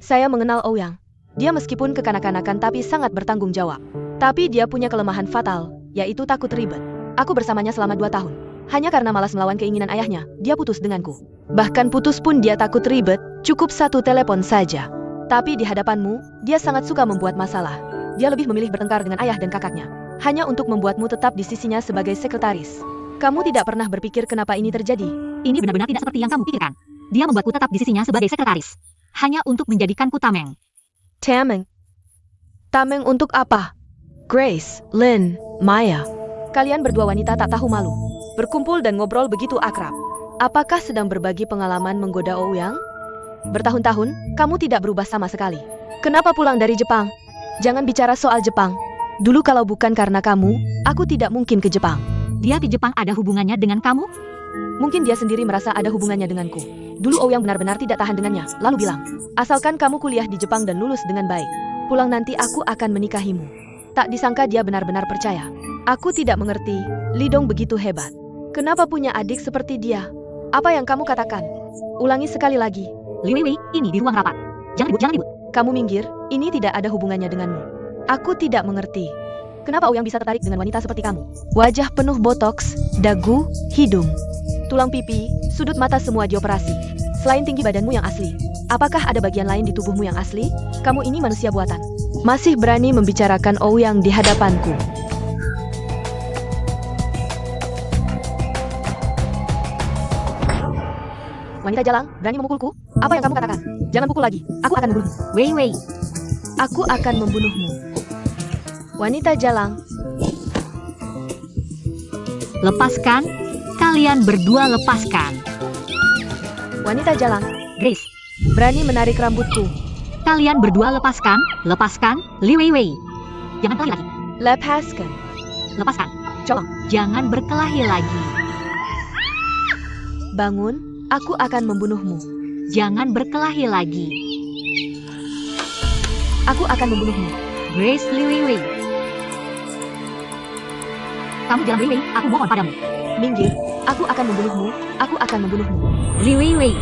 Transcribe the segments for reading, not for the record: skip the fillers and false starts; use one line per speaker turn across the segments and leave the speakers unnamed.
Saya mengenal Ouyang. Dia meskipun kekanak-kanakan tapi sangat bertanggung jawab. Tapi dia punya kelemahan fatal, yaitu takut ribet. Aku bersamanya selama 2 tahun. Hanya karena malas melawan keinginan ayahnya, dia putus denganku. Bahkan putus pun dia takut ribet, cukup 1 telepon saja. Tapi di hadapanmu, dia sangat suka membuat masalah. Dia lebih memilih bertengkar dengan ayah dan kakaknya, hanya untuk membuatmu tetap di sisinya sebagai sekretaris. Kamu tidak pernah berpikir kenapa ini terjadi?
Ini benar-benar tidak seperti yang kamu pikirkan. Dia membuatku tetap di sisinya sebagai sekretaris, hanya untuk menjadikanku tameng.
Tameng? Tameng untuk apa? Grace, Lynn, Maya. Kalian berdua wanita tak tahu malu. Berkumpul dan ngobrol begitu akrab. Apakah sedang berbagi pengalaman menggoda Ouyang? Bertahun-tahun, kamu tidak berubah sama sekali. Kenapa pulang dari Jepang? Jangan bicara soal Jepang. Dulu kalau bukan karena kamu, aku tidak mungkin ke Jepang.
Dia di Jepang ada hubungannya dengan kamu?
Mungkin dia sendiri merasa ada hubungannya denganku. Dulu Ouyang benar-benar tidak tahan dengannya, lalu bilang, asalkan kamu kuliah di Jepang dan lulus dengan baik, pulang nanti aku akan menikahimu. Tak disangka dia benar-benar percaya. Aku tidak mengerti, Lidong begitu hebat. Kenapa punya adik seperti dia? Apa yang kamu katakan? Ulangi sekali lagi.
Li Weiwei, ini di ruang rapat. Jangan ribut, jangan ribut.
Kamu minggir, ini tidak ada hubungannya denganmu. Aku tidak mengerti. Kenapa Ouyang bisa tertarik dengan wanita seperti kamu? Wajah penuh botoks, dagu, hidung, tulang pipi, sudut mata semua dioperasi. Selain tinggi badanmu yang asli, apakah ada bagian lain di tubuhmu yang asli? Kamu ini manusia buatan. Masih berani membicarakan Ouyang di hadapanku. Wanita jalang, berani memukulku? Apa yang kamu katakan? Jangan pukul lagi, aku akan membunuhmu.
Weiwei.
Aku akan membunuhmu. Wanita jalang.
Lepaskan. Kalian berdua lepaskan.
Wanita jalang.
Grace.
Berani menarik rambutku.
Kalian berdua lepaskan. Lepaskan. Li Weiwei. Jangan kelahi lagi.
Lepaskan.
Lepaskan.
Colong.
Jangan berkelahi lagi.
Bangun, aku akan membunuhmu.
Jangan berkelahi lagi.
Aku akan membunuhmu.
Grace Li Weiwei. Kamu jangan Weiwei, aku mohon padamu.
Minggir, aku akan membunuhmu. Aku akan membunuhmu.
Li Weiwei.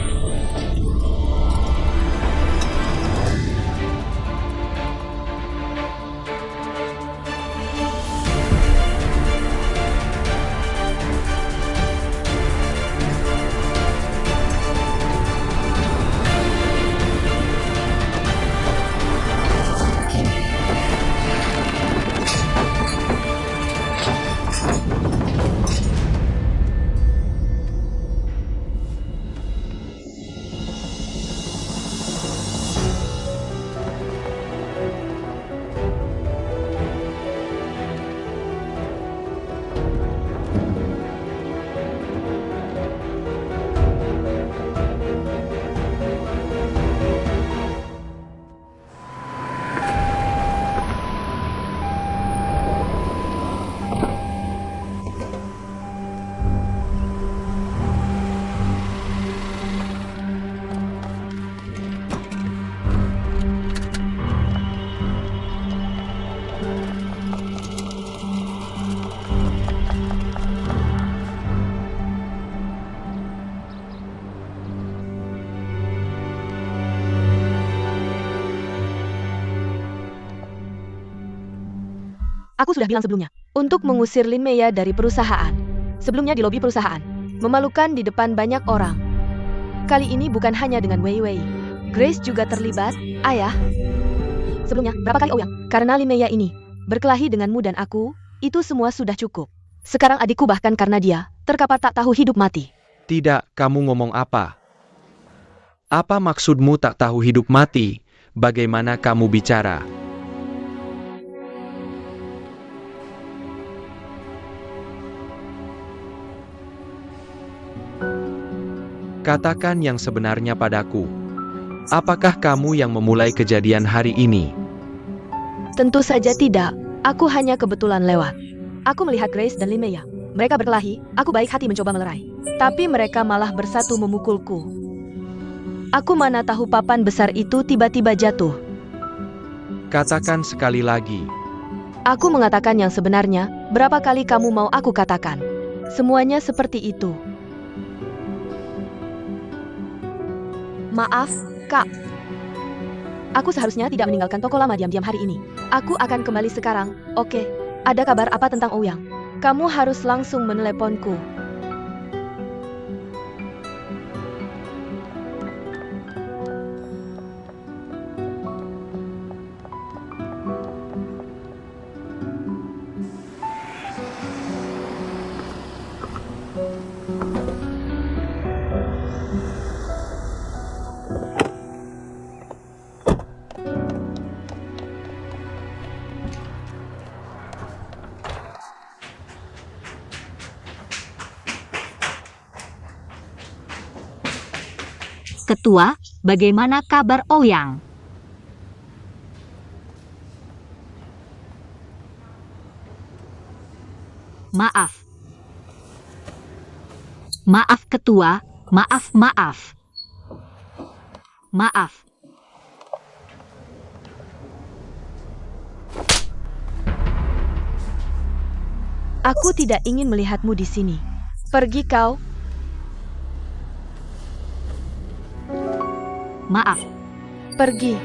Aku sudah bilang sebelumnya, untuk mengusir Lin Meya dari perusahaan. Sebelumnya di lobi perusahaan. Memalukan di depan banyak orang. Kali ini bukan hanya dengan Weiwei. Grace juga terlibat, ayah. Sebelumnya, berapa kali Ouyang? Karena Lin Meya ini berkelahi denganmu dan aku, itu semua sudah cukup. Sekarang adikku bahkan karena dia, terkapar tak tahu hidup mati.
Tidak, kamu ngomong apa? Apa maksudmu tak tahu hidup mati? Bagaimana kamu bicara? Katakan yang sebenarnya padaku. Apakah kamu yang memulai kejadian hari ini?
Tentu saja tidak. Aku hanya kebetulan lewat. Aku melihat Grace dan Lin Meya. Mereka berkelahi, aku baik hati mencoba melerai. Tapi mereka malah bersatu memukulku. Aku mana tahu papan besar itu tiba-tiba jatuh.
Katakan sekali lagi.
Aku mengatakan yang sebenarnya, berapa kali kamu mau aku katakan? Semuanya seperti itu. Maaf, Kak. Aku seharusnya tidak meninggalkan toko lama diam-diam hari ini. Aku akan kembali sekarang, oke? Ada kabar apa tentang Ouyang? Kamu harus langsung meneleponku.
Ketua, bagaimana kabar Ouyang? Maaf. Maaf ketua, maaf. Maaf.
Aku tidak ingin melihatmu di sini. Pergi kau.
Maaf.
Pergi.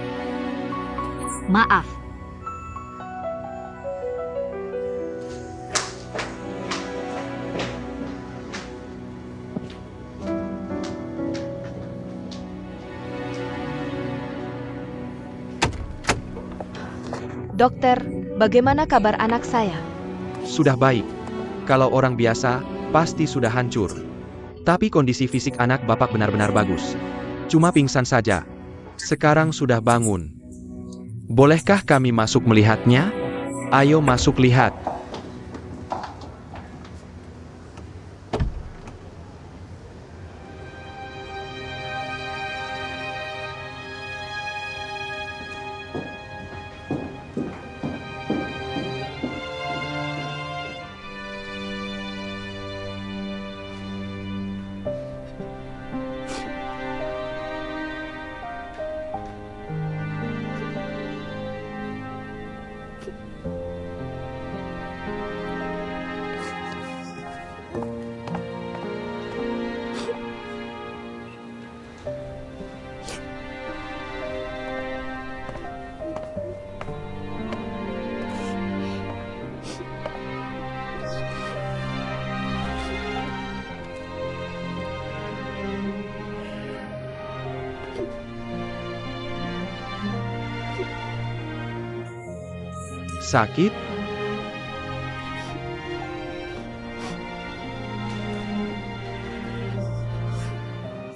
Maaf.
Dokter, bagaimana kabar anak saya?
Sudah baik. Kalau orang biasa, pasti sudah hancur. Tapi kondisi fisik anak Bapak benar-benar bagus. Cuma pingsan saja. Sekarang sudah bangun. Bolehkah kami masuk melihatnya? Ayo masuk lihat. Sakit?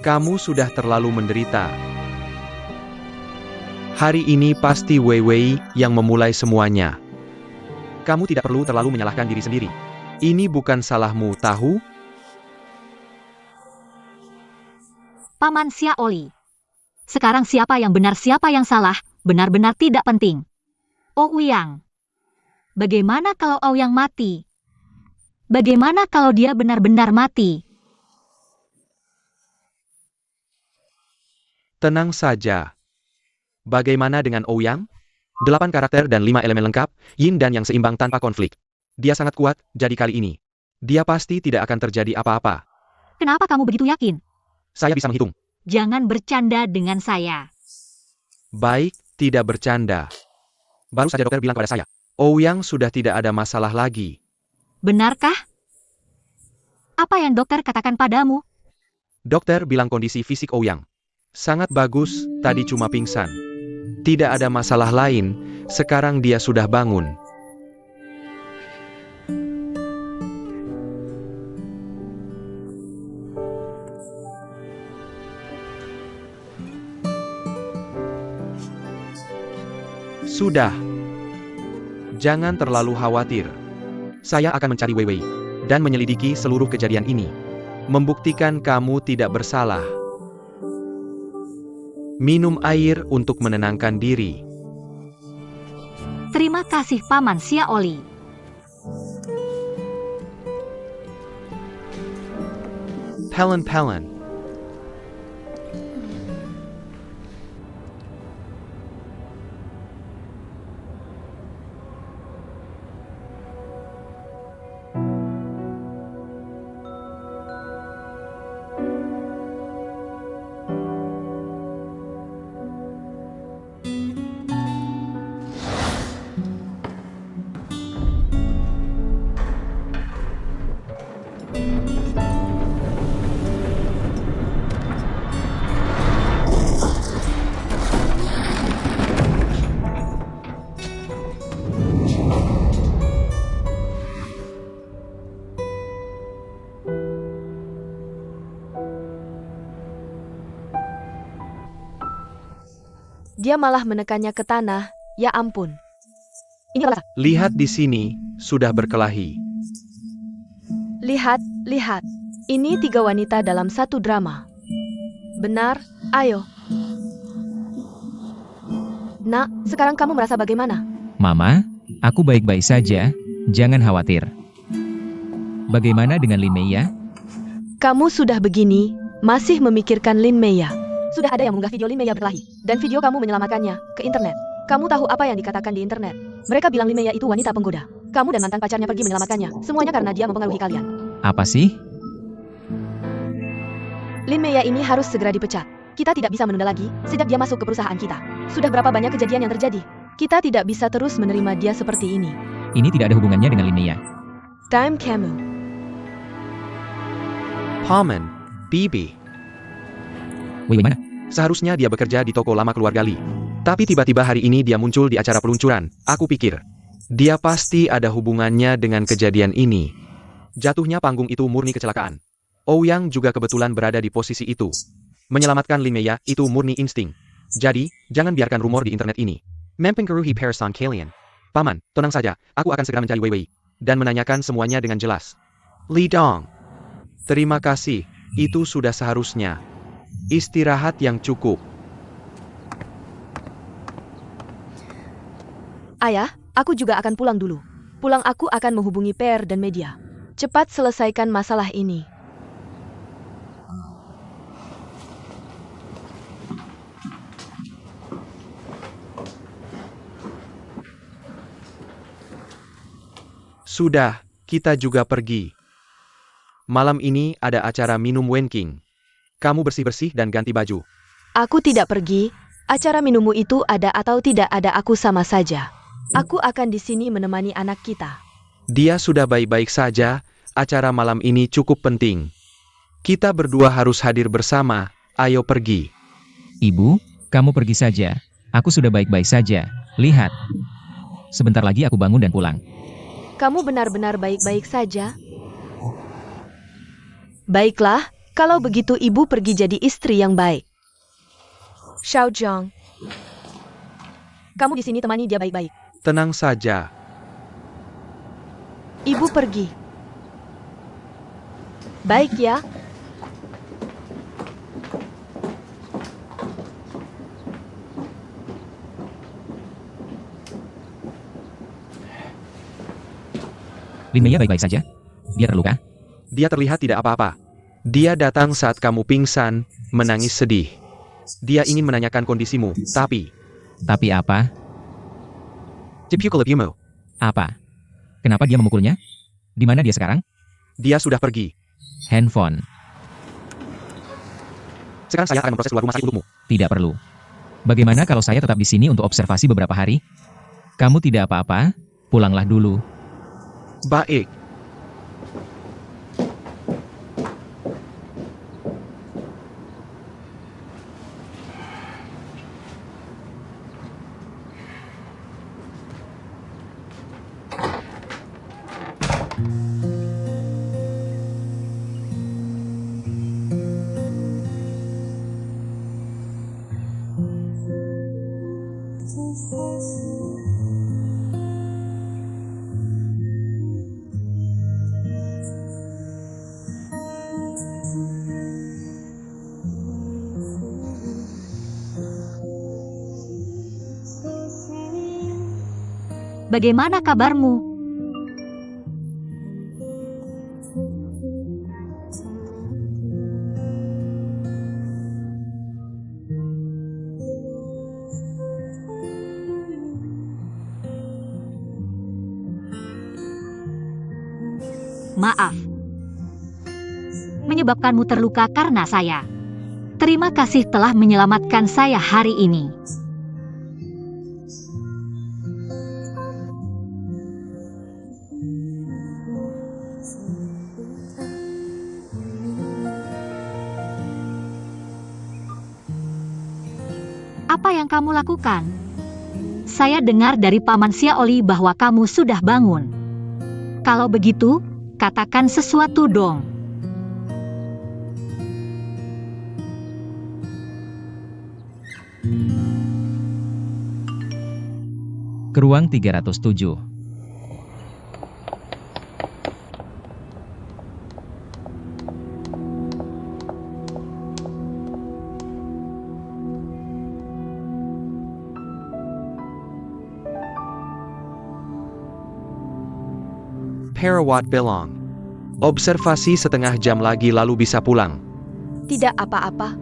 Kamu sudah terlalu menderita. Hari ini pasti Wei Wei yang memulai semuanya. Kamu tidak perlu terlalu menyalahkan diri sendiri. Ini bukan salahmu, tahu?
Paman Xiaoli. Sekarang siapa yang benar siapa yang salah, benar-benar tidak penting. Ouyang. Bagaimana kalau Ouyang mati? Bagaimana kalau dia benar-benar mati?
Tenang saja. Bagaimana dengan Ouyang? 8 karakter dan 5 elemen lengkap, yin dan yang seimbang tanpa konflik. Dia sangat kuat, jadi kali ini. Dia pasti tidak akan terjadi apa-apa.
Kenapa kamu begitu yakin?
Saya bisa menghitung.
Jangan bercanda dengan saya.
Baik, tidak bercanda. Baru saja dokter bilang pada saya, Ouyang sudah tidak ada masalah lagi.
Benarkah? Apa yang dokter katakan padamu?
Dokter bilang kondisi fisik Ouyang sangat bagus, tadi cuma pingsan. Tidak ada masalah lain, sekarang dia sudah bangun. Sudah. Jangan terlalu khawatir. Saya akan mencari Wei Wei dan menyelidiki seluruh kejadian ini. Membuktikan kamu tidak bersalah. Minum air untuk menenangkan diri.
Terima kasih Paman Xiaoli.
Pelen.
Dia malah menekannya ke tanah, ya ampun. Ini rasa.
Lihat di sini, sudah berkelahi.
Lihat, lihat. Ini 3 wanita dalam satu drama. Benar, ayo. Nak, sekarang kamu merasa bagaimana?
Mama, aku baik-baik saja, jangan khawatir. Bagaimana dengan Lin Mei ya?
Kamu sudah begini, masih memikirkan Lin Mei ya? Sudah ada yang mengunggah video Lin Mei ya berkelahi, dan video kamu menyelamatkannya ke internet. Kamu tahu apa yang dikatakan di internet? Mereka bilang Lin Mei ya itu wanita penggoda. Kamu dan mantan pacarnya pergi menyelamatkannya, semuanya karena dia mempengaruhi kalian.
Apa sih?
Lin Mei ya ini harus segera dipecat. Kita tidak bisa menunda lagi, sejak dia masuk ke perusahaan kita. Sudah berapa banyak kejadian yang terjadi? Kita tidak bisa terus menerima dia seperti ini.
Ini tidak ada hubungannya dengan Lin Mei ya.
Time Camu.
Paman, Bibi.
Wei mana?
Seharusnya dia bekerja di toko lama keluarga Li. Tapi tiba-tiba hari ini dia muncul di acara peluncuran. Aku pikir, dia pasti ada hubungannya dengan kejadian ini. Jatuhnya panggung itu murni kecelakaan. Ouyang juga kebetulan berada di posisi itu. Menyelamatkan Lin Mei ya itu murni insting. Jadi, jangan biarkan rumor di internet ini mempengaruhi person kalian. Paman, tenang saja, aku akan segera mencari Wei Wei dan menanyakan semuanya dengan jelas. Li Dong. Terima kasih, itu sudah seharusnya. Istirahat yang cukup.
Ayah, aku juga akan pulang dulu. Pulang aku akan menghubungi PR dan media. Cepat selesaikan masalah ini.
Sudah, kita juga pergi. Malam ini ada acara minum Wenking. Kamu bersih-bersih dan ganti baju.
Aku tidak pergi. Acara minummu itu ada atau tidak ada aku sama saja. Aku akan di sini menemani anak kita.
Dia sudah baik-baik saja, acara malam ini cukup penting. Kita berdua harus hadir bersama, ayo pergi.
Ibu, kamu pergi saja. Aku sudah baik-baik saja. Lihat. Sebentar lagi aku bangun dan pulang.
Kamu benar-benar baik-baik saja? Baiklah, kalau begitu ibu pergi jadi istri yang baik. Xiao Zhang. Kamu di sini temani dia baik-baik.
Tenang saja.
Ibu pergi. Baik ya.
Lin Mei ya baik-baik saja? Dia terluka?
Dia terlihat tidak apa-apa. Dia datang saat kamu pingsan, menangis sedih. Dia ingin menanyakan kondisimu, tapi...
Tapi apa?
Dipukulipmu.
Apa? Kenapa dia memukulnya? Di mana dia sekarang?
Dia sudah pergi.
Handphone.
Sekarang saya akan memproses keluar rumah sakit untukmu.
Tidak perlu. Bagaimana kalau saya tetap di sini untuk observasi beberapa hari? Kamu tidak apa-apa? Pulanglah dulu.
Baik.
Bagaimana kabarmu? Maaf. Menyebabkanmu terluka karena saya. Terima kasih telah menyelamatkan saya hari ini. Apa yang kamu lakukan? Saya dengar dari Paman Xiaoli bahwa kamu sudah bangun. Kalau begitu, katakan sesuatu dong.
Ke ruang 307.
Perawat bilang, observasi setengah jam lagi lalu bisa pulang.
Tidak apa-apa.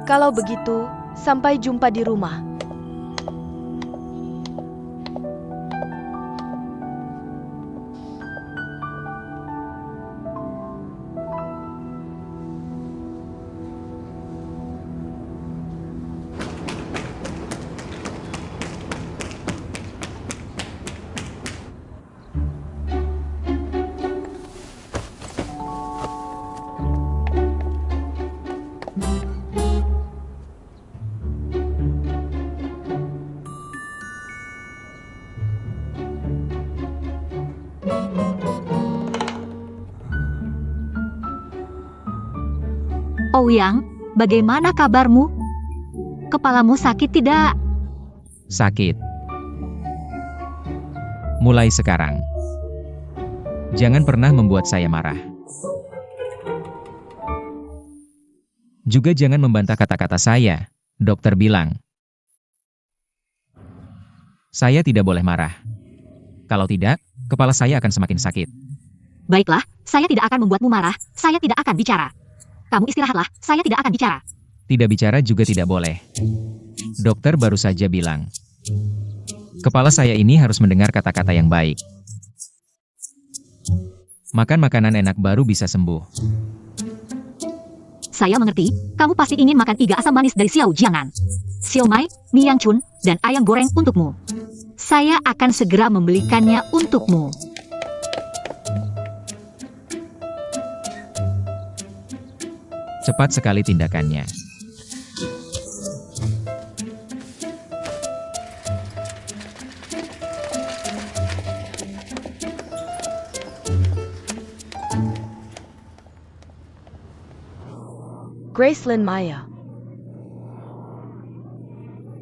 Kalau begitu, sampai jumpa di rumah.
Ouyang, bagaimana kabarmu? Kepalamu sakit tidak?
Sakit. Mulai sekarang, jangan pernah membuat saya marah. Juga jangan membantah kata-kata saya, dokter bilang. Saya tidak boleh marah. Kalau tidak, kepala saya akan semakin sakit.
Baiklah, saya tidak akan membuatmu marah, saya tidak akan bicara. Kamu istirahatlah, saya tidak akan bicara.
Tidak bicara juga tidak boleh. Dokter baru saja bilang. Kepala saya ini harus mendengar kata-kata yang baik. Makan makanan enak baru bisa sembuh.
Saya mengerti, kamu pasti ingin makan iga asam manis dari Xiao Jiangan. Siomay, mie yang cun, dan ayam goreng untukmu. Saya akan segera membelikannya untukmu.
Cepat sekali tindakannya.
Gracelyn Maya.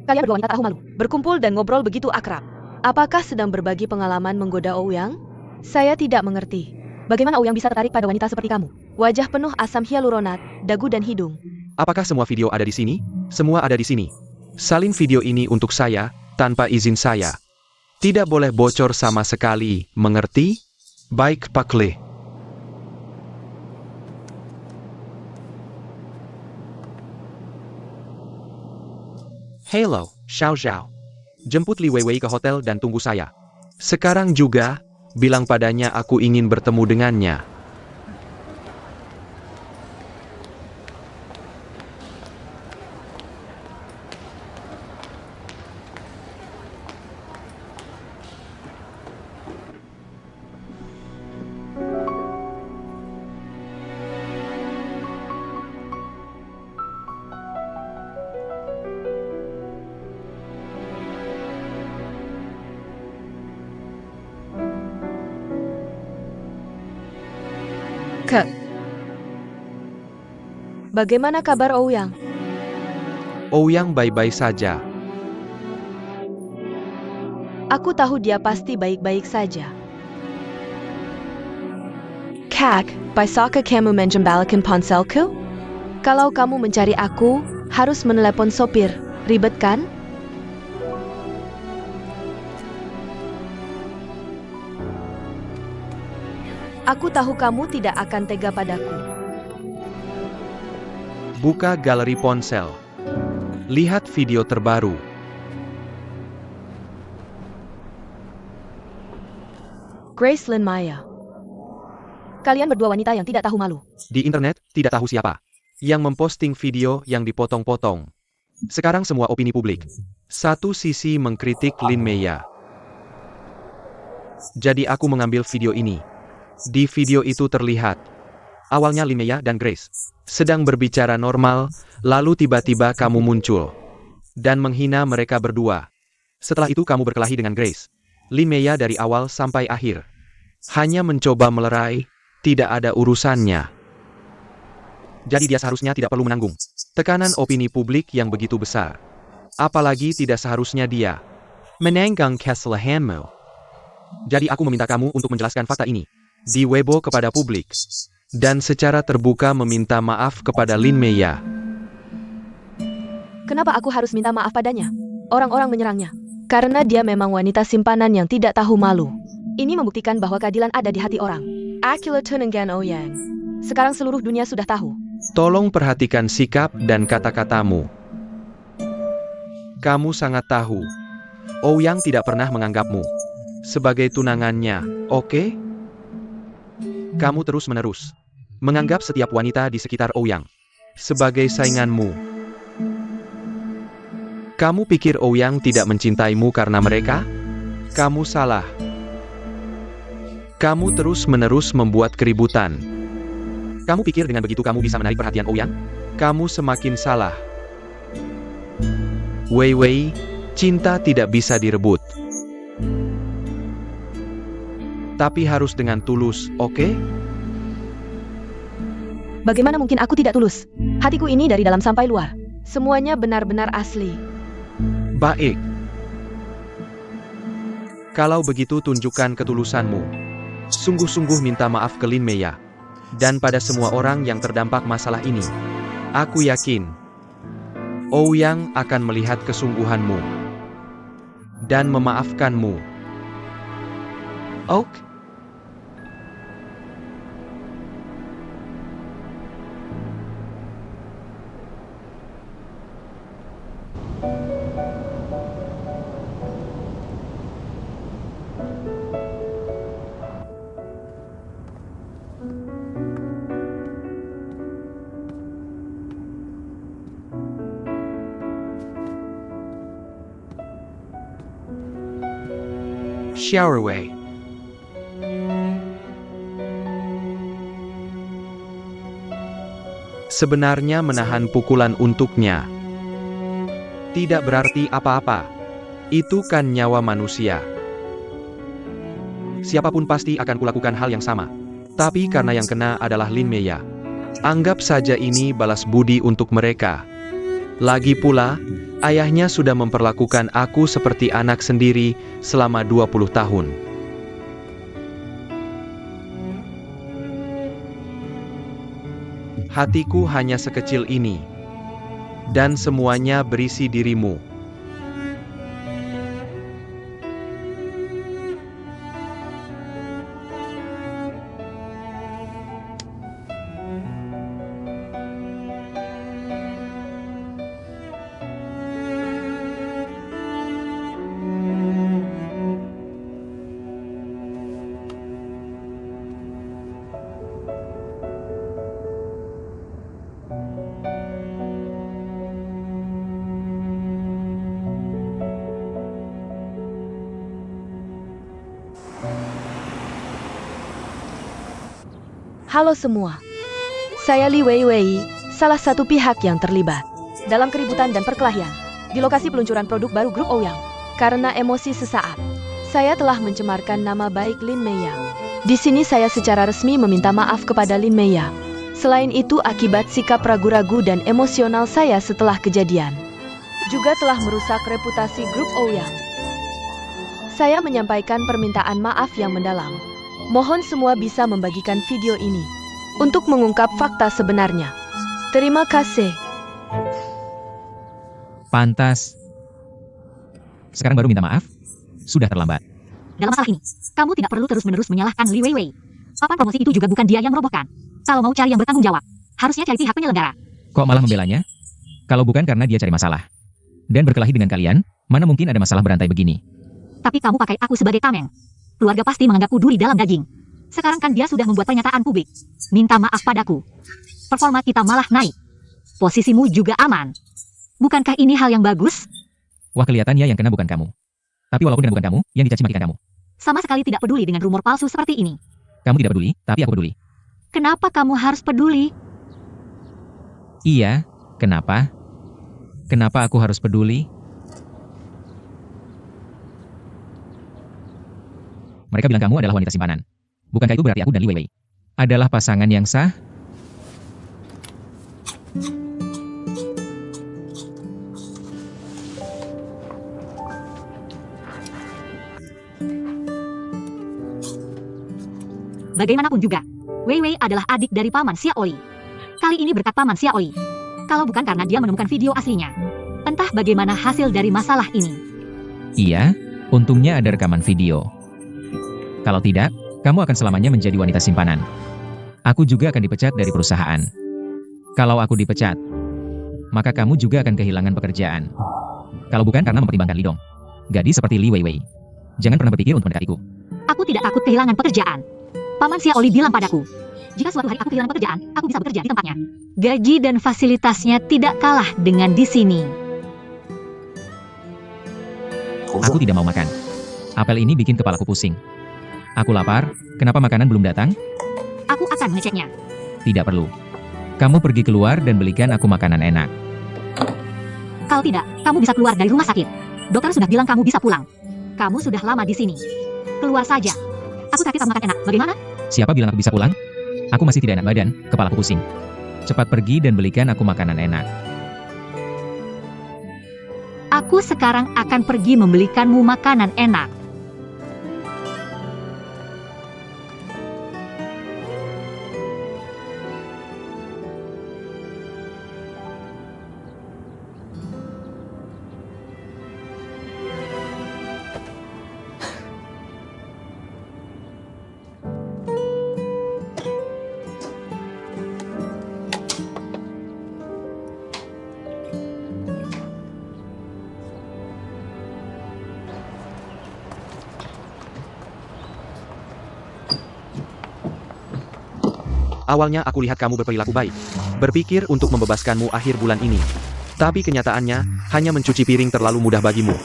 Kalian berdua wanita tahu malu, berkumpul dan ngobrol begitu akrab. Apakah sedang berbagi pengalaman menggoda Ouyang? Saya tidak mengerti. Bagaimana Ouyang bisa tertarik pada wanita seperti kamu? Wajah penuh asam hyaluronat, dagu dan hidung.
Apakah semua video ada di sini? Semua ada di sini. Salin video ini untuk saya, tanpa izin saya. Tidak boleh bocor sama sekali, mengerti? Baik, Pak Le. Hello, Xiao Xiao. Jemput Li Weiwei ke hotel dan tunggu saya. Sekarang juga, bilang padanya aku ingin bertemu dengannya.
Bagaimana kabar Ouyang?
Ouyang baik-baik saja.
Aku tahu dia pasti baik-baik saja. Kak, bisakah kamu menjembalakan ponselku? Kalau kamu mencari aku, harus menelepon sopir. Ribet kan? Aku tahu kamu tidak akan tega padaku.
Buka galeri ponsel. Lihat video terbaru.
Gracelyn Maya. Kalian berdua wanita yang tidak tahu malu.
Di internet, tidak tahu siapa yang memposting video yang dipotong-potong. Sekarang semua opini publik. Satu sisi mengkritik Lin Meya. Jadi aku mengambil video ini. Di video itu terlihat, awalnya Lin Meya dan Grace sedang berbicara normal, lalu tiba-tiba kamu muncul dan menghina mereka berdua. Setelah itu kamu berkelahi dengan Grace. Lin Meya dari awal sampai akhir hanya mencoba melerai, tidak ada urusannya. Jadi dia seharusnya tidak perlu menanggung tekanan opini publik yang begitu besar. Apalagi tidak seharusnya dia menanggang kesalahanmu. Jadi aku meminta kamu untuk menjelaskan fakta ini di Weibo kepada publik. Dan secara terbuka meminta maaf kepada Lin Meiya.
Kenapa aku harus minta maaf padanya? Orang-orang menyerangnya. Karena dia memang wanita simpanan yang tidak tahu malu. Ini membuktikan bahwa keadilan ada di hati orang. Akulah tunangan Ouyang. Sekarang seluruh dunia sudah tahu.
Tolong perhatikan sikap dan kata-katamu. Kamu sangat tahu. Ouyang tidak pernah menganggapmu sebagai tunangannya, oke? Kamu terus-menerus menganggap setiap wanita di sekitar Ouyang sebagai sainganmu. Kamu pikir Ouyang tidak mencintaimu karena mereka? Kamu salah. Kamu terus-menerus membuat keributan. Kamu pikir dengan begitu kamu bisa menarik perhatian Ouyang? Kamu semakin salah. Wei Wei, cinta tidak bisa direbut. Tapi harus dengan tulus, oke?
Bagaimana mungkin aku tidak tulus? Hatiku ini dari dalam sampai luar. Semuanya benar-benar asli.
Baik. Kalau begitu tunjukkan ketulusanmu. Sungguh-sungguh minta maaf ke Lin Meiya. Dan pada semua orang yang terdampak masalah ini. Aku yakin Ouyang akan melihat kesungguhanmu. Dan memaafkanmu. Oke? Showerway. Sebenarnya menahan pukulan untuknya tidak berarti apa-apa. Itu kan nyawa manusia. Siapapun pasti akan kulakukan hal yang sama. Tapi karena yang kena adalah Lin Meiya. Anggap saja ini balas budi untuk mereka. Lagi pula, ayahnya sudah memperlakukan aku seperti anak sendiri selama 20 tahun. Hatiku hanya sekecil ini. Dan semuanya berisi dirimu.
Halo semua. Saya Li Weiwei, salah satu pihak yang terlibat dalam keributan dan perkelahian di lokasi peluncuran produk baru grup Ouyang. Karena emosi sesaat, saya telah mencemarkan nama baik Lin Meiya. Di sini saya secara resmi meminta maaf kepada Lin Meiya. Selain itu akibat sikap ragu-ragu dan emosional saya setelah kejadian, juga telah merusak reputasi grup Ouyang. Saya menyampaikan permintaan maaf yang mendalam. Mohon semua bisa membagikan video ini untuk mengungkap fakta sebenarnya. Terima kasih.
Pantas. Sekarang baru minta maaf? Sudah terlambat.
Dalam masalah ini, kamu tidak perlu terus-menerus menyalahkan Li Weiwei. Papan promosi itu juga bukan dia yang merobohkan. Kalau mau cari yang bertanggung jawab, harusnya cari pihak penyelenggara.
Kok malah membelanya? Kalau bukan karena dia cari masalah. Dan berkelahi dengan kalian, mana mungkin ada masalah berantai begini?
Tapi kamu pakai aku sebagai tameng. Keluarga pasti menganggapku duri dalam daging. Sekarang kan dia sudah membuat pernyataan publik. Minta maaf padaku. Performa kita malah naik. Posisimu juga aman. Bukankah ini hal yang bagus?
Wah, kelihatannya yang kena bukan kamu. Tapi walaupun bukan kamu, yang dicaci makikan kamu.
Sama sekali tidak peduli dengan rumor palsu seperti ini.
Kamu tidak peduli, tapi aku peduli.
Kenapa kamu harus peduli?
Iya, kenapa? Kenapa aku harus peduli? Mereka bilang kamu adalah wanita simpanan. Bukankah itu berarti aku dan Li Weiwei adalah pasangan yang sah?
Bagaimanapun juga, Wei Wei adalah adik dari Paman Xiaoli. Kali ini berkat Paman Xiaoli. Kalau bukan karena dia menemukan video aslinya. Entah bagaimana hasil dari masalah ini.
Iya, untungnya ada rekaman video. Kalau tidak, kamu akan selamanya menjadi wanita simpanan. Aku juga akan dipecat dari perusahaan. Kalau aku dipecat, maka kamu juga akan kehilangan pekerjaan. Kalau bukan karena mempertimbangkan Lidong, gadis seperti Li Weiwei, jangan pernah berpikir untuk mendekatiku.
Aku tidak takut kehilangan pekerjaan. Paman Xiaoli bilang padaku, jika suatu hari aku kehilangan pekerjaan, aku bisa bekerja di tempatnya. Gaji dan fasilitasnya tidak kalah dengan di sini.
Aku tidak mau makan. Apel ini bikin kepalaku pusing. Aku lapar, kenapa makanan belum datang?
Aku akan mengeceknya.
Tidak perlu. Kamu pergi keluar dan belikan aku makanan enak.
Kalau tidak, kamu bisa keluar dari rumah sakit. Dokter sudah bilang kamu bisa pulang. Kamu sudah lama di sini. Keluar saja. Aku sakit sama makan enak. Bagaimana?
Siapa bilang aku bisa pulang? Aku masih tidak enak badan, kepalaku pusing. Cepat pergi dan belikan aku makanan enak.
Aku sekarang akan pergi membelikanmu makanan enak.
Awalnya aku lihat kamu berperilaku baik. Berpikir untuk membebaskanmu akhir bulan ini. Tapi kenyataannya, hanya mencuci piring terlalu mudah bagimu.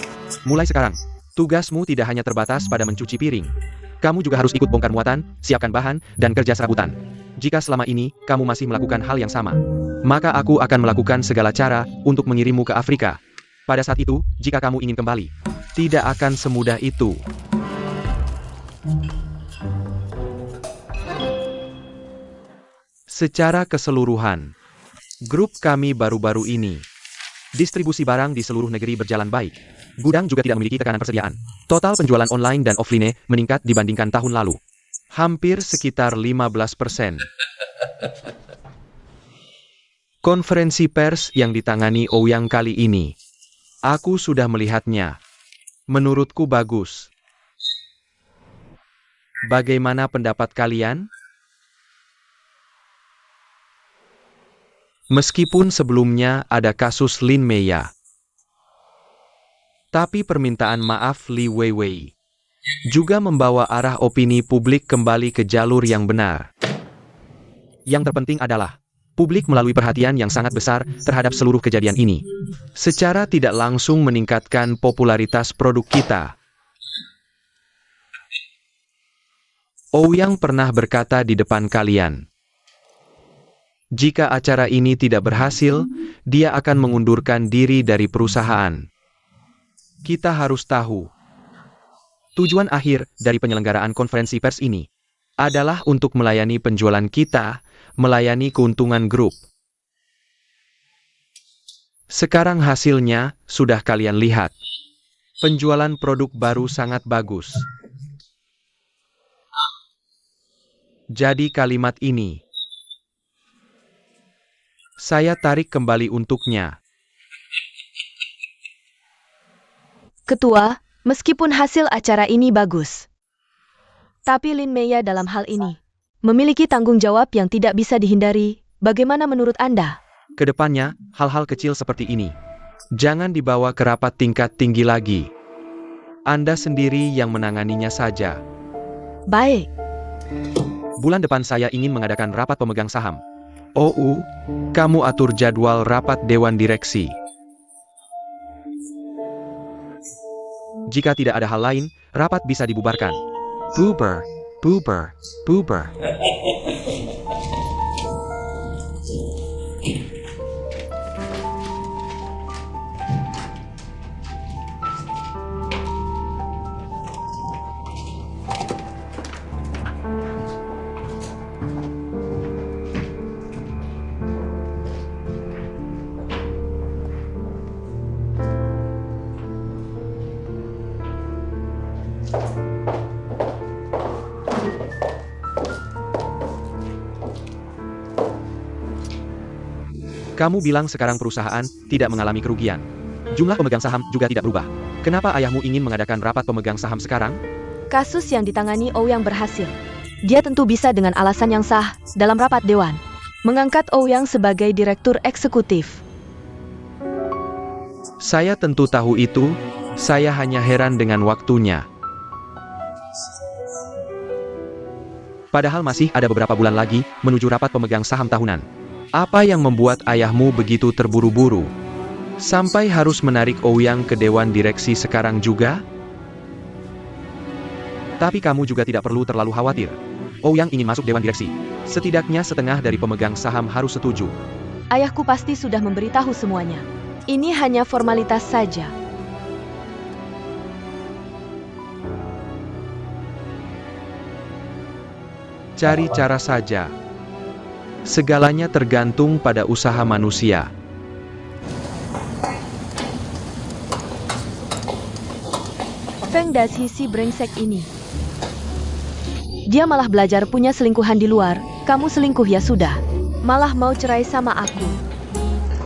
Mulai sekarang, tugasmu tidak hanya terbatas pada mencuci piring. Kamu juga harus ikut bongkar muatan, siapkan bahan, dan kerja serabutan. Jika selama ini, kamu masih melakukan hal yang sama, maka aku akan melakukan segala cara untuk mengirimmu ke Afrika. Pada saat itu, jika kamu ingin kembali, tidak akan semudah itu. Secara keseluruhan, grup kami baru-baru ini, distribusi barang di seluruh negeri berjalan baik. Gudang juga tidak memiliki tekanan persediaan. Total penjualan online dan offline meningkat dibandingkan tahun lalu. Hampir sekitar 15%. Konferensi pers yang ditangani Ouyang kali ini, aku sudah melihatnya. Menurutku bagus. Bagaimana pendapat kalian? Meskipun sebelumnya ada kasus Lin Meya, tapi permintaan maaf Li Weiwei juga membawa arah opini publik kembali ke jalur yang benar. Yang terpenting adalah, publik melalui perhatian yang sangat besar terhadap seluruh kejadian ini, secara tidak langsung meningkatkan popularitas produk kita. Ouyang pernah berkata di depan kalian, jika acara ini tidak berhasil, dia akan mengundurkan diri dari perusahaan. Kita harus tahu, tujuan akhir dari penyelenggaraan konferensi pers ini adalah untuk melayani penjualan kita, melayani keuntungan grup. Sekarang hasilnya sudah kalian lihat. Penjualan produk baru sangat bagus. Jadi kalimat ini, saya tarik kembali untuknya.
Ketua, meskipun hasil acara ini bagus, tapi Lin Meya dalam hal ini memiliki tanggung jawab yang tidak bisa dihindari. Bagaimana menurut Anda?
Kedepannya, hal-hal kecil seperti ini jangan dibawa ke rapat tingkat tinggi lagi. Anda sendiri yang menanganinya saja.
Baik.
Bulan depan saya ingin mengadakan rapat pemegang saham. Kamu atur jadwal rapat dewan direksi. Jika tidak ada hal lain, rapat bisa dibubarkan. Bubar, bubar, bubar. Kamu bilang sekarang perusahaan tidak mengalami kerugian. Jumlah pemegang saham juga tidak berubah. Kenapa ayahmu ingin mengadakan rapat pemegang saham sekarang?
Kasus yang ditangani Ouyang berhasil. Dia tentu bisa dengan alasan yang sah dalam rapat dewan mengangkat Ouyang sebagai direktur eksekutif.
Saya tentu tahu itu, saya hanya heran dengan waktunya. Padahal masih ada beberapa bulan lagi menuju rapat pemegang saham tahunan. Apa yang membuat ayahmu begitu terburu-buru? Sampai harus menarik Ouyang ke dewan direksi sekarang juga? Tapi kamu juga tidak perlu terlalu khawatir. Ouyang ingin masuk dewan direksi. Setidaknya setengah dari pemegang saham harus setuju.
Ayahku pasti sudah memberitahu semuanya. Ini hanya formalitas saja.
Cari cara saja. Segalanya tergantung pada usaha manusia.
Feng Dashi si brengsek ini. Dia malah belajar punya selingkuhan di luar. Kamu selingkuh ya sudah. Malah mau cerai sama aku.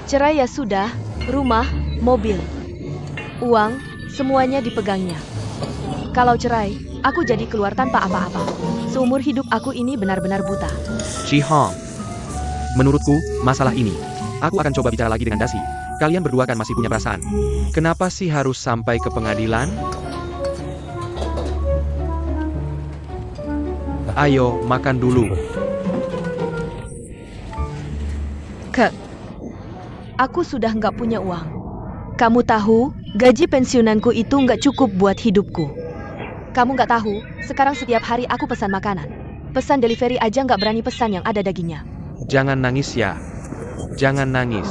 Cerai ya sudah. Rumah, mobil, uang, semuanya dipegangnya. Kalau cerai, aku jadi keluar tanpa apa-apa. Seumur hidup aku ini benar-benar buta.
Shi Hong. Menurutku, masalah ini. Aku akan coba bicara lagi dengan Dashi. Kalian berdua kan masih punya perasaan. Kenapa sih harus sampai ke pengadilan? Ayo, makan dulu.
Aku sudah nggak punya uang. Kamu tahu, gaji pensiunanku itu nggak cukup buat hidupku. Kamu nggak tahu, sekarang setiap hari aku pesan makanan. Pesan delivery aja nggak berani pesan yang ada dagingnya.
Jangan nangis ya. Jangan nangis.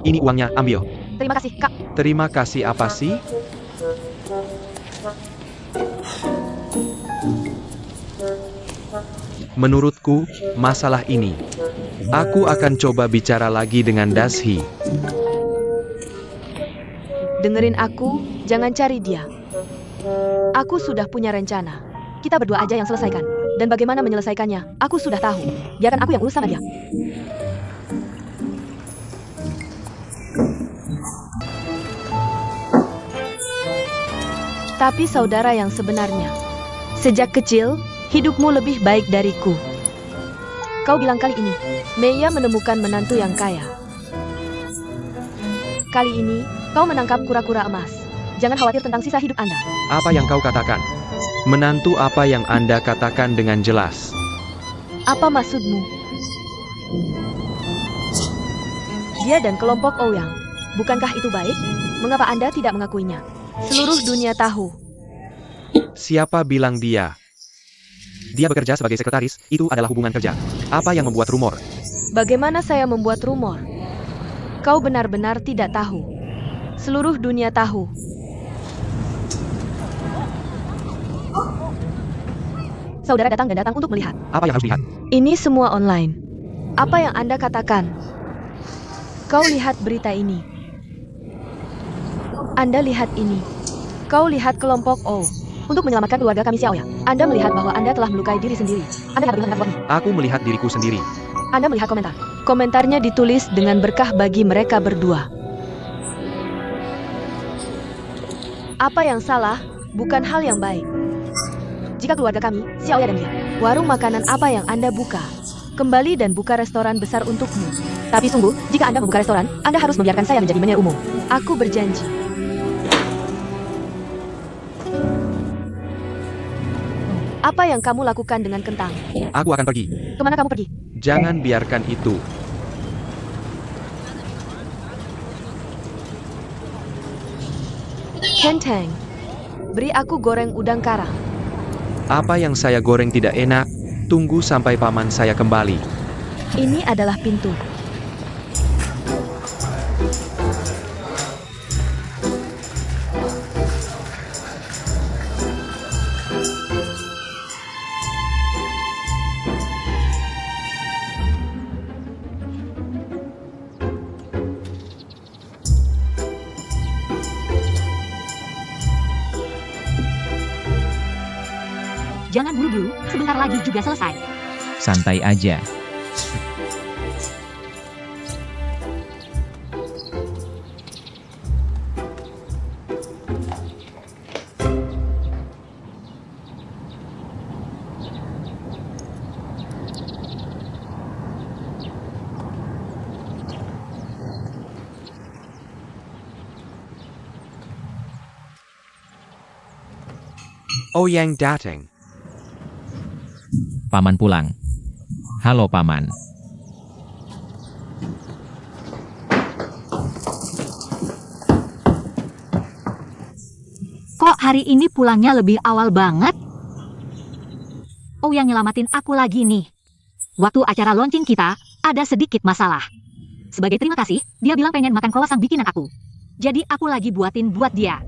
Ini uangnya, ambil.
Terima kasih, Kak.
Terima kasih apa sih? Menurutku, masalah ini. Aku akan coba bicara lagi dengan Dashi.
Dengerin aku, jangan cari dia. Aku sudah punya rencana. Kita berdua aja yang selesaikan. Dan bagaimana menyelesaikannya, aku sudah tahu. Biarkan aku yang urus sama dia. Tapi saudara yang sebenarnya, sejak kecil, hidupmu lebih baik dariku. Kau bilang kali ini, Meiya menemukan menantu yang kaya. Kali ini, kau menangkap kura-kura emas. Jangan khawatir tentang sisa hidup Anda.
Apa yang kau katakan? Menantu apa yang Anda katakan dengan jelas?
Apa maksudmu? Dia dan kelompok Ouyang. Bukankah itu baik? Mengapa Anda tidak mengakuinya? Seluruh dunia tahu.
Siapa bilang dia? Dia bekerja sebagai sekretaris, itu adalah hubungan kerja. Apa yang membuat rumor?
Bagaimana saya membuat rumor? Kau benar-benar tidak tahu. Seluruh dunia tahu. Saudara datang dan datang untuk melihat.
Apa yang harus lihat?
Ini semua online. Apa yang Anda katakan? Kau lihat berita ini. Anda lihat ini. Kau lihat kelompok O. Untuk menyelamatkan keluarga kami Xiaoya. Anda melihat bahwa Anda telah melukai diri sendiri. Anda lihat bagaimana ini?
Aku melihat diriku sendiri.
Anda melihat komentar. Komentarnya ditulis dengan berkah bagi mereka berdua. Apa yang salah, bukan hal yang baik. Jika keluarga kami, Xiaoya dan dia, warung makanan apa yang Anda buka? Kembali dan buka restoran besar untukmu. Tapi sungguh, jika Anda membuka restoran, Anda harus membiarkan saya menjadi manajer umum. Aku berjanji. Apa yang kamu lakukan dengan kentang?
Aku akan pergi.
Kemana kamu pergi?
Jangan biarkan itu.
Kentang. Beri aku goreng udang karang.
Apa yang saya goreng tidak enak, tunggu sampai paman saya kembali.
Ini adalah pintu.
Jangan buru-buru, sebentar lagi juga selesai.
Santai aja.
Ouyang datang.
Paman pulang. Halo Paman.
Kok hari ini pulangnya lebih awal banget? Oh, yang nyelamatin aku lagi nih. Waktu acara launching kita, ada sedikit masalah. Sebagai terima kasih, dia bilang pengen makan croissant bikinan aku. Jadi aku lagi buatin buat dia.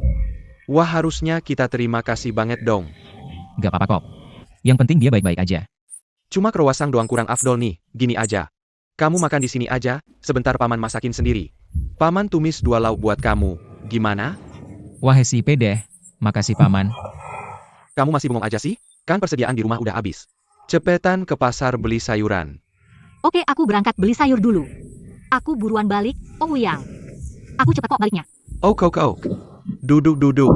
Wah, harusnya kita terima kasih banget dong.
Gak apa-apa kok. Yang penting dia baik-baik aja.
Cuma croissant doang kurang afdol nih, gini aja. Kamu makan di sini aja, sebentar paman masakin sendiri. Paman tumis 2 lauk buat kamu, gimana?
Wah SIP deh. Makasih Paman.
Kamu masih bengong aja sih? Kan persediaan di rumah udah habis. Cepetan ke pasar beli sayuran.
Oke, aku berangkat beli sayur dulu. Aku buruan balik, Oh Yang. Aku cepet kok baliknya.
Ok. Duduk.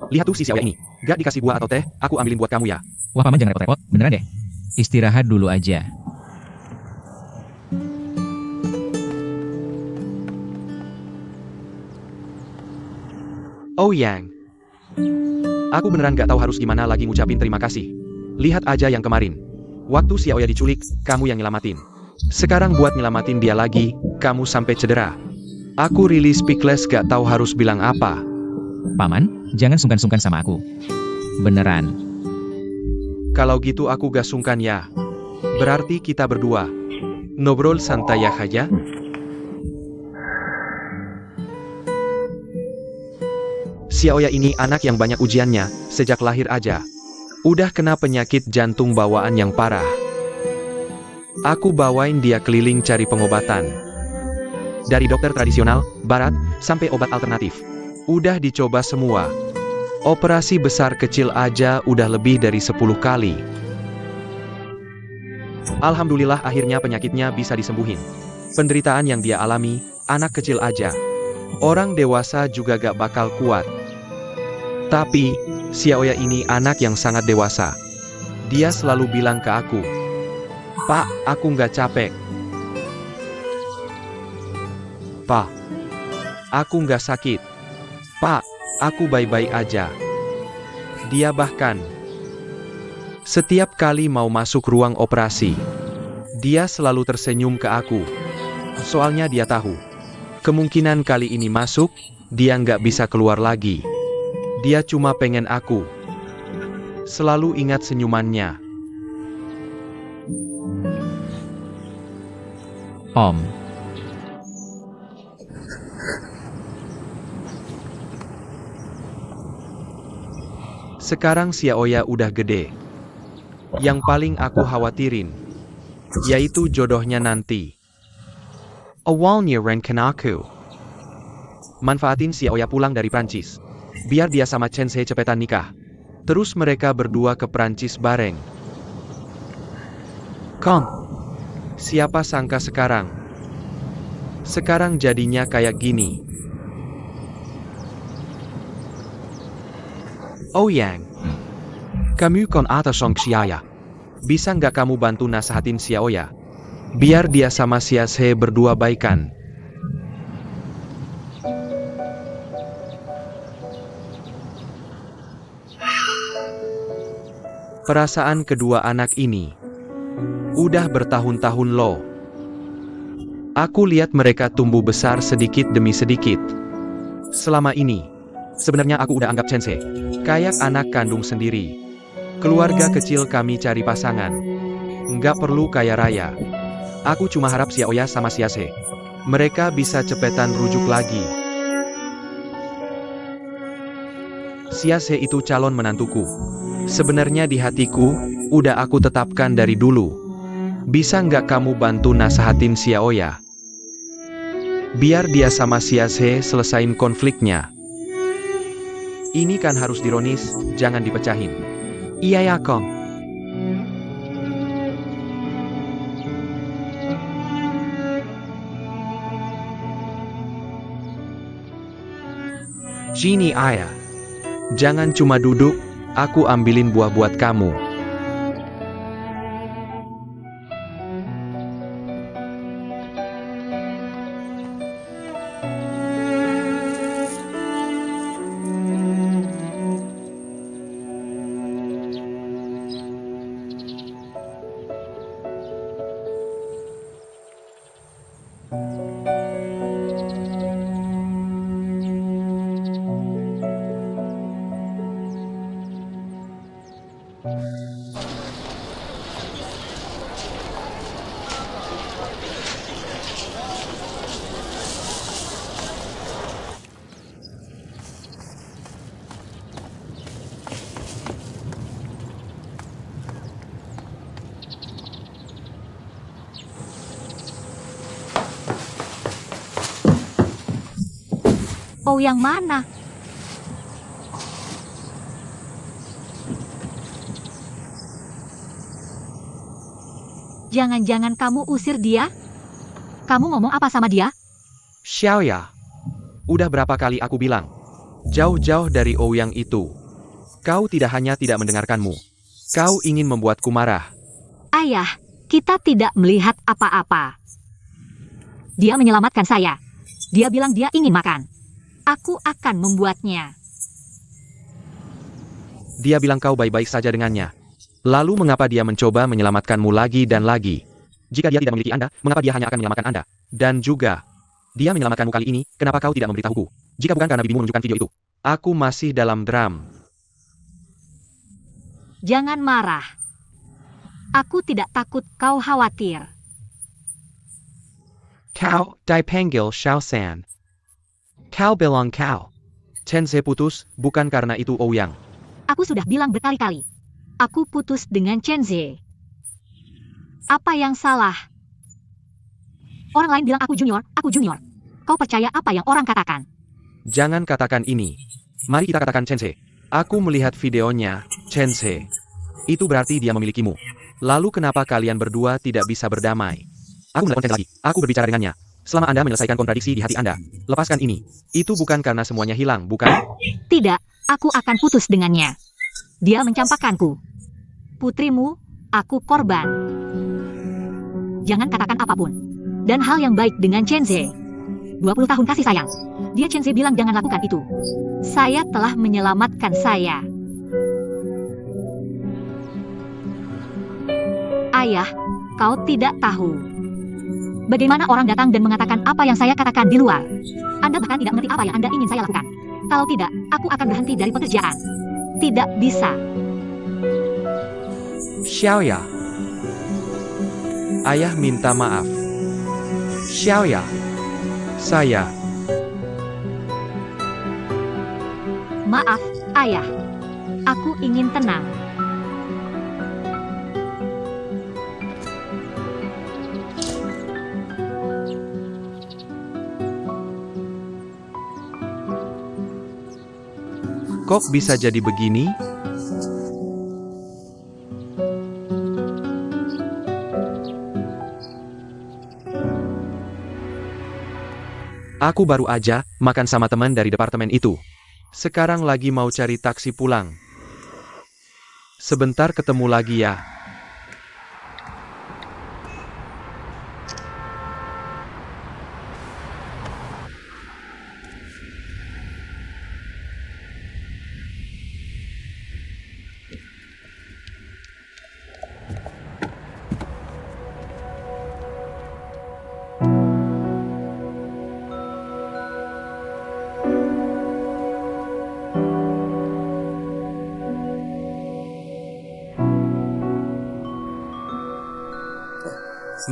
Lihat tuh si Xiaoya ini. Gak dikasih buah atau teh, aku ambilin buat kamu ya.
Wah Paman jangan repot-repot, beneran deh. Istirahat dulu aja.
Ouyang. Aku beneran gak tahu harus gimana lagi ngucapin terima kasih. Lihat aja yang kemarin. Waktu Xiaoya diculik, kamu yang nyelamatin. Sekarang buat nyelamatin dia lagi, kamu sampai cedera. Aku really speechless gak tahu harus bilang apa.
Paman, jangan sungkan-sungkan sama aku. Beneran.
Kalau gitu aku gak sungkan ya. Berarti kita berdua ngobrol santai ya aja. Xiaoya ini anak yang banyak ujiannya, sejak lahir aja. Udah kena penyakit jantung bawaan yang parah. Aku bawain dia keliling cari pengobatan. Dari dokter tradisional, barat, sampai obat alternatif. Udah dicoba semua. Operasi besar kecil aja udah lebih dari 10 kali. Alhamdulillah akhirnya penyakitnya bisa disembuhin. Penderitaan yang dia alami, anak kecil aja. Orang dewasa juga gak bakal kuat. Tapi, Xiaoya ini anak yang sangat dewasa. Dia selalu bilang ke aku, "Pak, aku nggak capek. Pak, aku nggak sakit. Pak, aku baik-baik aja." Dia bahkan, setiap kali mau masuk ruang operasi, dia selalu tersenyum ke aku. Soalnya dia tahu, kemungkinan kali ini masuk, dia nggak bisa keluar lagi. Dia cuma pengen aku selalu ingat senyumannya.
Om.
Sekarang Xiaoya udah gede. Yang paling aku khawatirin, yaitu jodohnya nanti. Awalnya rencana aku manfaatin Xiaoya pulang dari Prancis. Biar dia sama Chen He cepetan nikah. Terus mereka berdua ke Prancis bareng. Kong, siapa sangka sekarang jadinya kayak gini. Ouyang, kamu kon atas song Xiaoya. Bisa nggak kamu bantu nasehatin Xiaoya? Biar dia sama He berdua baikan. Perasaan kedua anak ini udah bertahun-tahun loh. Aku lihat mereka tumbuh besar sedikit demi sedikit. Selama ini, sebenarnya aku udah anggap Chen He kayak anak kandung sendiri. Keluarga kecil kami cari pasangan. Nggak perlu kaya raya. Aku cuma harap Xiaoya sama He mereka bisa cepetan rujuk lagi. He itu calon menantuku. Sebenarnya di hatiku, udah aku tetapkan dari dulu. Bisa nggak kamu bantu nasehatin Xiaoya? Biar dia sama He selesain konfliknya. Ini kan harus dironis, jangan dipecahin. Iya ya Kong. Gini ayah. Jangan cuma duduk, aku ambilin buah buat kamu.
Ouyang mana? Jangan-jangan kamu usir dia? Kamu ngomong apa sama dia?
Xiaoya, udah berapa kali aku bilang, jauh-jauh dari Ouyang itu. Kau tidak hanya tidak mendengarkanmu, kau ingin membuatku marah.
Ayah, kita tidak melihat apa-apa. Dia menyelamatkan saya. Dia bilang dia ingin makan. Aku akan membuatnya.
Dia bilang kau baik-baik saja dengannya. Lalu mengapa dia mencoba menyelamatkanmu lagi dan lagi? Jika dia tidak memiliki Anda, mengapa dia hanya akan menyelamatkan Anda? Dan juga, dia menyelamatkanmu kali ini, kenapa kau tidak memberitahuku? Jika bukan karena bibimu menunjukkan video itu. Aku masih dalam dram.
Jangan marah. Aku tidak takut kau khawatir.
Kau dipanggil Xiao San. Kau bilang kau. Chense putus, bukan karena itu Ouyang.
Aku sudah bilang berkali-kali. Aku putus dengan Chenze. Apa yang salah? Orang lain bilang aku junior, aku junior. Kau percaya apa yang orang katakan?
Jangan katakan ini. Mari kita katakan Chense. Aku melihat videonya, Chense. Itu berarti dia memilikimu. Lalu kenapa kalian berdua tidak bisa berdamai? Aku melakukan lagi. Aku berbicara dengannya. Selama Anda menyelesaikan kontradiksi di hati Anda, lepaskan ini. Itu bukan karena semuanya hilang, bukan?
Tidak, aku akan putus dengannya. Dia mencampakkanku. Putrimu, aku korban. Jangan katakan apapun. Dan hal yang baik dengan Chenze. 20 tahun kasih sayang. Dia Chenze bilang jangan lakukan itu. Saya telah menyelamatkan saya. Ayah, kau tidak tahu. Bagaimana orang datang dan mengatakan apa yang saya katakan di luar. Anda bahkan tidak mengerti apa yang Anda ingin saya lakukan. Kalau tidak, aku akan berhenti dari pekerjaan. Tidak bisa.
Xiaoya. Ayah minta maaf. Xiaoya. Saya.
Maaf, ayah. Aku ingin tenang.
Kok bisa jadi begini? Aku baru aja makan sama teman dari departemen itu. Sekarang lagi mau cari taksi pulang. Sebentar ketemu lagi ya.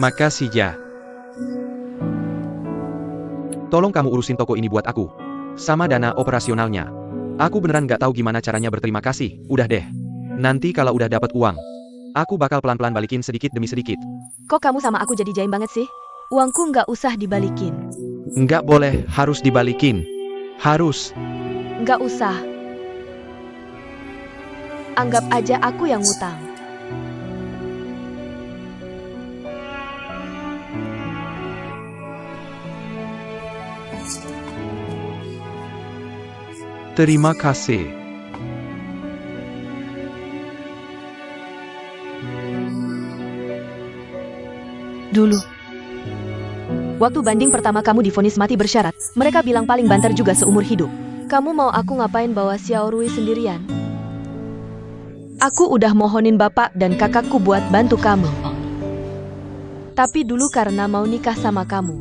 Makasih ya. Tolong kamu urusin toko ini buat aku. Sama dana operasionalnya. Aku beneran gak tahu gimana caranya berterima kasih. Udah deh. Nanti kalau udah dapat uang, aku bakal pelan-pelan balikin sedikit demi sedikit.
Kok kamu sama aku jadi jaim banget sih? Uangku nggak usah dibalikin.
Nggak boleh, harus dibalikin. Harus.
Nggak usah. Anggap aja aku yang ngutang.
Terima kasih.
Dulu. Waktu banding pertama kamu divonis mati bersyarat, mereka bilang paling banter juga seumur hidup. Kamu mau aku ngapain bawa Xiao Rui sendirian? Aku udah mohonin bapak dan kakakku buat bantu kamu. Tapi dulu karena mau nikah sama kamu,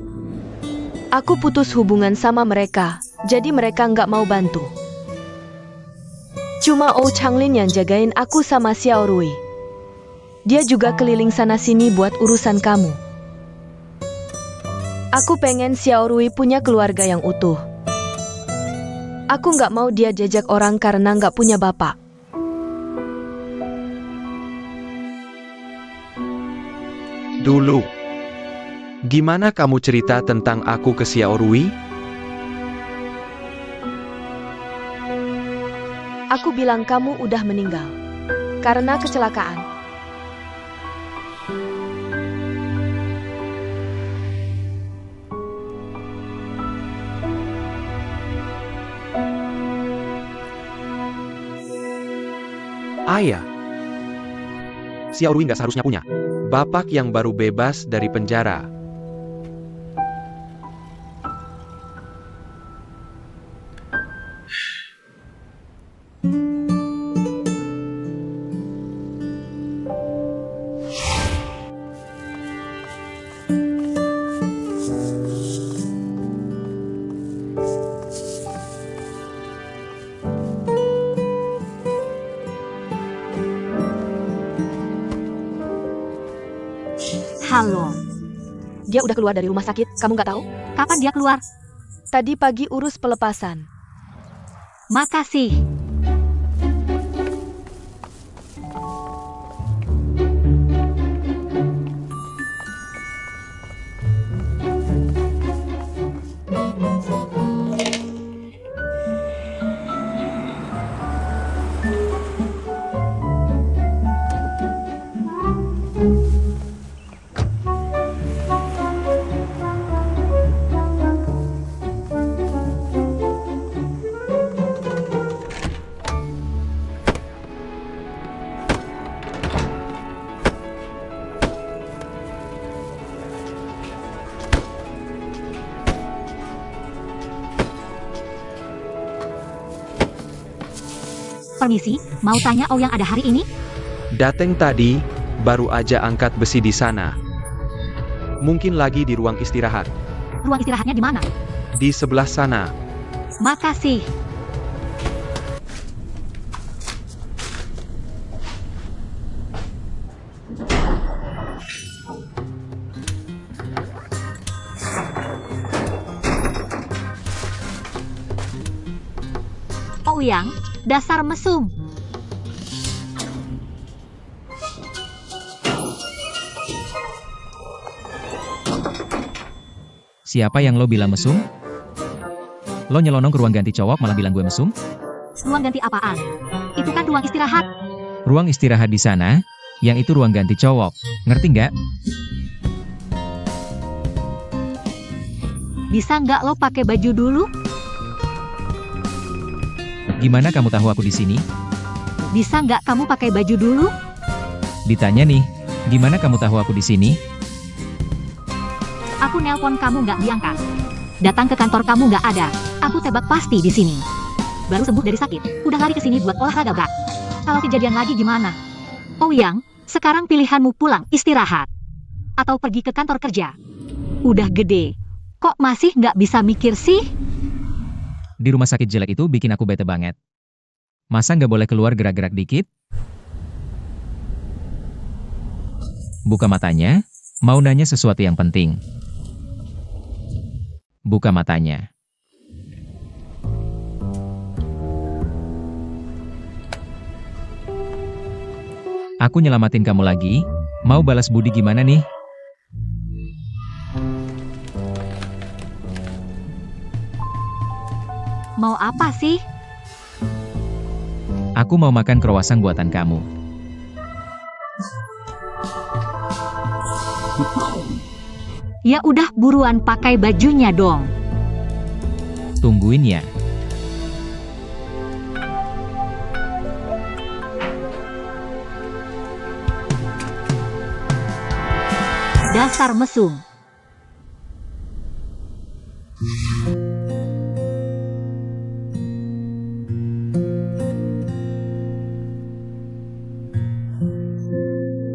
aku putus hubungan sama mereka, jadi mereka nggak mau bantu. Cuma Oh Changlin yang jagain aku sama Xiao Rui. Dia juga keliling sana-sini buat urusan kamu. Aku pengen Xiao Rui punya keluarga yang utuh. Aku nggak mau dia jajak orang karena nggak punya bapak.
Dulu. Gimana kamu cerita tentang aku ke Xiao Rui?
Aku bilang kamu udah meninggal. Karena kecelakaan.
Ayah. Xiao Rui nggak seharusnya punya bapak yang baru bebas dari penjara.
Halo,
Dia udah keluar dari rumah sakit, kamu nggak tahu?
kapan dia keluar?
Tadi pagi urus pelepasan.
Makasih. Permisi, mau tanya yang ada hari ini?
Dateng tadi, baru aja angkat besi di sana. Mungkin lagi di ruang istirahat.
Ruang istirahatnya di mana?
Di sebelah sana.
Makasih. Ouyang, dasar mesum.
Siapa yang lo bilang mesum? Lo nyelonong ke ruang ganti cowok malah bilang gue mesum?
Ruang ganti apaan? Itu kan ruang istirahat.
Ruang istirahat di sana, yang itu ruang ganti cowok. Ngerti nggak?
Bisa nggak lo pakai baju dulu?
Gimana kamu tahu aku di sini?
Bisa nggak kamu pakai baju dulu?
Ditanya nih, gimana kamu tahu aku di sini?
Aku nelpon kamu nggak diangkat. Datang ke kantor kamu nggak ada. Aku tebak pasti di sini. Baru sembuh dari sakit, udah lari ke sini buat olahraga gak? Kalau kejadian lagi gimana? Ouyang, sekarang pilihanmu pulang istirahat atau pergi ke kantor kerja. Udah gede, kok masih nggak bisa mikir sih?
Di rumah sakit jelek itu bikin aku bete banget. Masa nggak boleh keluar gerak-gerak dikit? Buka matanya, mau nanya sesuatu yang penting. Buka matanya. Aku nyelamatin kamu lagi, mau balas budi gimana nih?
Mau apa sih?
Aku mau makan croissant buatan kamu.
Ya udah buruan pakai bajunya dong.
Tungguin ya.
Dasar mesum.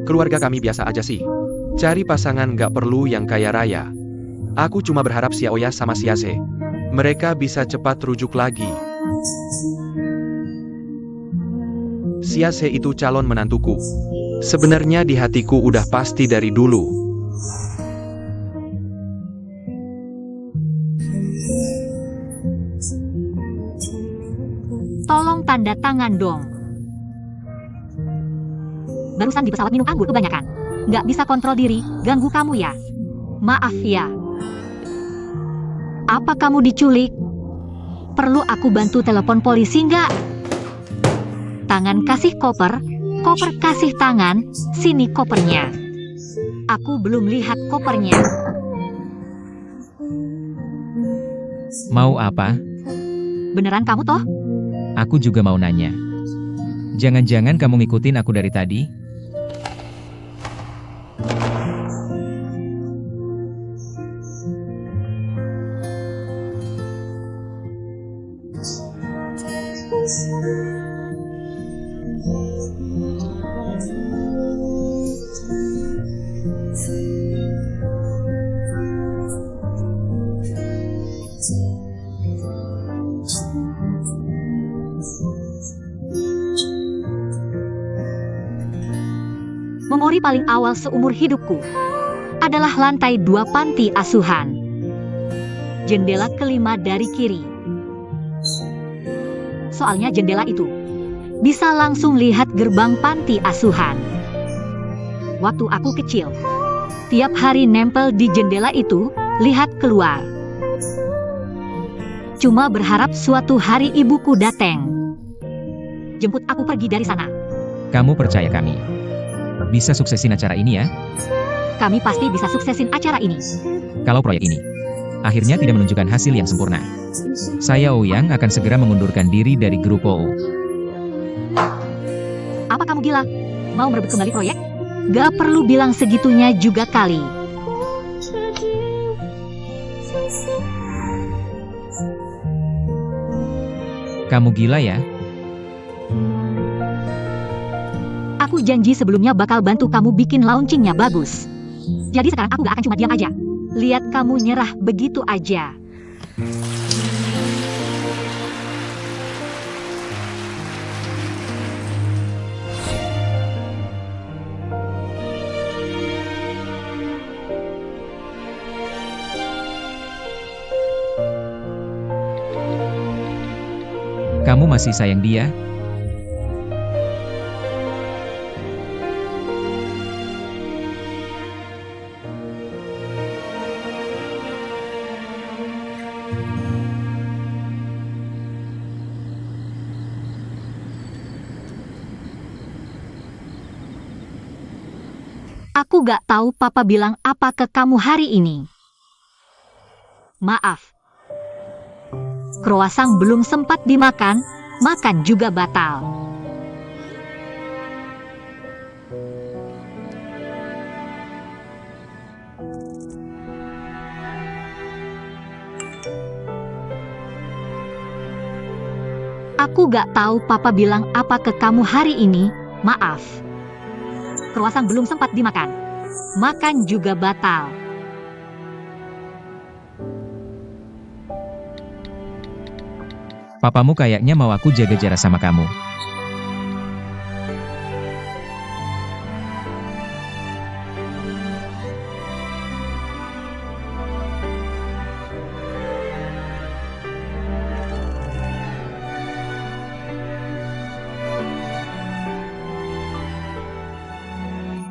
Keluarga kami biasa aja sih. Cari pasangan nggak perlu yang kaya raya. Aku cuma berharap Xiaoya sama Xiase. Mereka bisa cepat rujuk lagi. Xiase itu calon menantuku. Sebenarnya di hatiku udah pasti dari dulu.
Tolong tanda tangan dong. Barusan di pesawat minum anggur kebanyakan. Nggak bisa kontrol diri, ganggu kamu ya. Maaf ya. Apa kamu diculik? Perlu aku bantu telepon polisi nggak? tangan kasih koper, koper kasih tangan, sini kopernya. Aku belum lihat kopernya.
Mau apa?
Beneran kamu toh?
Aku juga mau nanya. Jangan-jangan kamu ngikutin aku dari tadi?
Memori paling awal seumur hidupku adalah lantai 2 panti asuhan. Jendela kelima dari kiri. Soalnya jendela itu bisa langsung lihat gerbang panti asuhan. Waktu aku kecil, tiap hari nempel di jendela itu, lihat keluar. Cuma berharap suatu hari ibuku datang, jemput aku pergi dari sana.
Kamu percaya kami bisa suksesin acara ini ya?
Kami pasti bisa suksesin acara ini.
Kalau proyek ini akhirnya tidak menunjukkan hasil yang sempurna, saya Ouyang akan segera mengundurkan diri dari grup OU.
Apa kamu gila? Mau merebut kembali proyek? Gak perlu bilang segitunya juga kali.
Kamu gila ya?
Aku janji sebelumnya bakal bantu kamu bikin launchingnya bagus. Jadi sekarang aku gak akan cuma diam aja lihat kamu nyerah begitu aja.
Kamu masih sayang dia?
Aku gak tahu papa bilang apa ke kamu hari ini. Maaf. Kroasang belum sempat dimakan, makan juga batal. Aku gak tahu papa bilang apa ke kamu hari ini, maaf. Kroasang belum sempat dimakan, makan juga batal.
Papamu kayaknya mau aku jaga jarak sama kamu.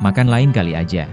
Makan lain kali aja.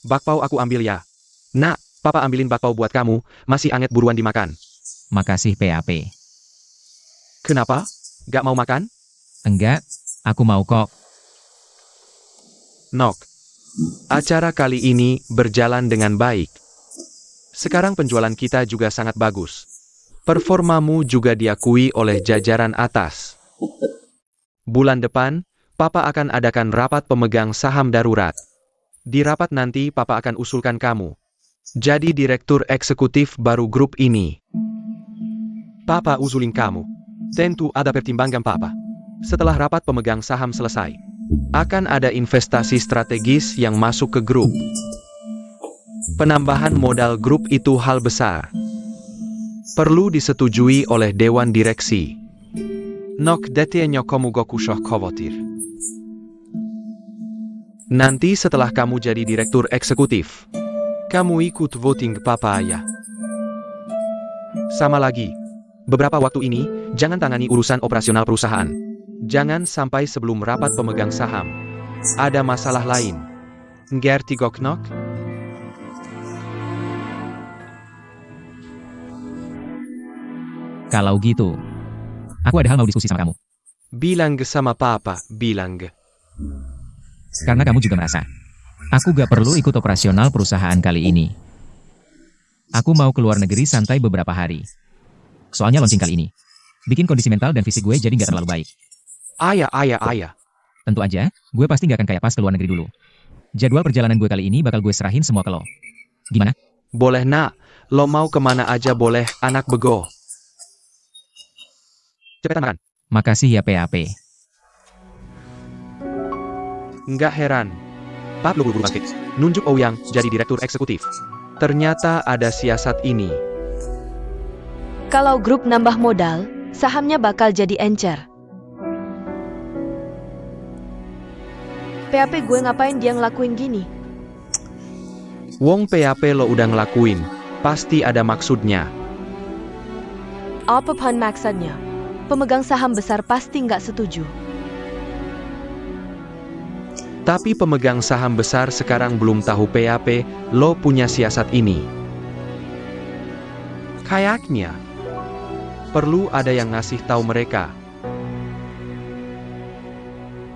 Bakpao aku ambil ya. Nak, papa ambilin bakpao buat kamu, masih anget buruan dimakan.
Makasih PAP.
Kenapa? Gak mau makan?
Enggak, aku mau kok.
Nok. Acara kali ini berjalan dengan baik. Sekarang penjualan kita juga sangat bagus. Performamu juga diakui oleh jajaran atas. Bulan depan, papa akan adakan rapat pemegang saham darurat. Di rapat nanti papa akan usulkan kamu jadi direktur eksekutif baru grup ini. Papa usulin kamu. Tentu ada pertimbangan papa. Setelah rapat pemegang saham selesai, Akan ada investasi strategis yang masuk ke grup. Penambahan modal grup itu hal besar. Perlu disetujui oleh Dewan Direksi. Nok detienyo komu gokushoh kovotir. Nanti setelah kamu jadi direktur eksekutif, kamu ikut voting papaya. Sama lagi, beberapa waktu ini, jangan tangani urusan operasional perusahaan. Jangan sampai sebelum rapat pemegang saham. Ada masalah lain. Ngerti goknok?
Kalau gitu, aku ada hal mau diskusi sama kamu.
Bilang sama papa, bilang.
Karena kamu juga merasa, aku gak perlu ikut operasional perusahaan kali ini. Aku mau keluar negeri santai beberapa hari. Soalnya launching kali ini, bikin kondisi mental dan fisik gue jadi gak terlalu baik.
Ayah.
Tentu aja, gue pasti gak akan kayak pas keluar negeri dulu. Jadwal perjalanan gue kali ini bakal gue serahin semua ke lo. Gimana?
Boleh nak, lo mau kemana aja boleh, anak bego. Cepetan makan.
Makasih ya PAP.
Nggak heran. Pap lo buru-buru bangkit. Nunjuk Ouyang jadi direktur eksekutif. Ternyata ada siasat ini.
Kalau grup nambah modal, sahamnya bakal jadi encer. PAP gue ngapain dia ngelakuin gini?
Wong PAP lo udah ngelakuin. Pasti ada maksudnya.
Apapun maksudnya? Pemegang saham besar pasti nggak setuju.
Tapi pemegang saham besar sekarang belum tahu PAP lo punya siasat ini. Kayaknya perlu ada yang ngasih tahu mereka.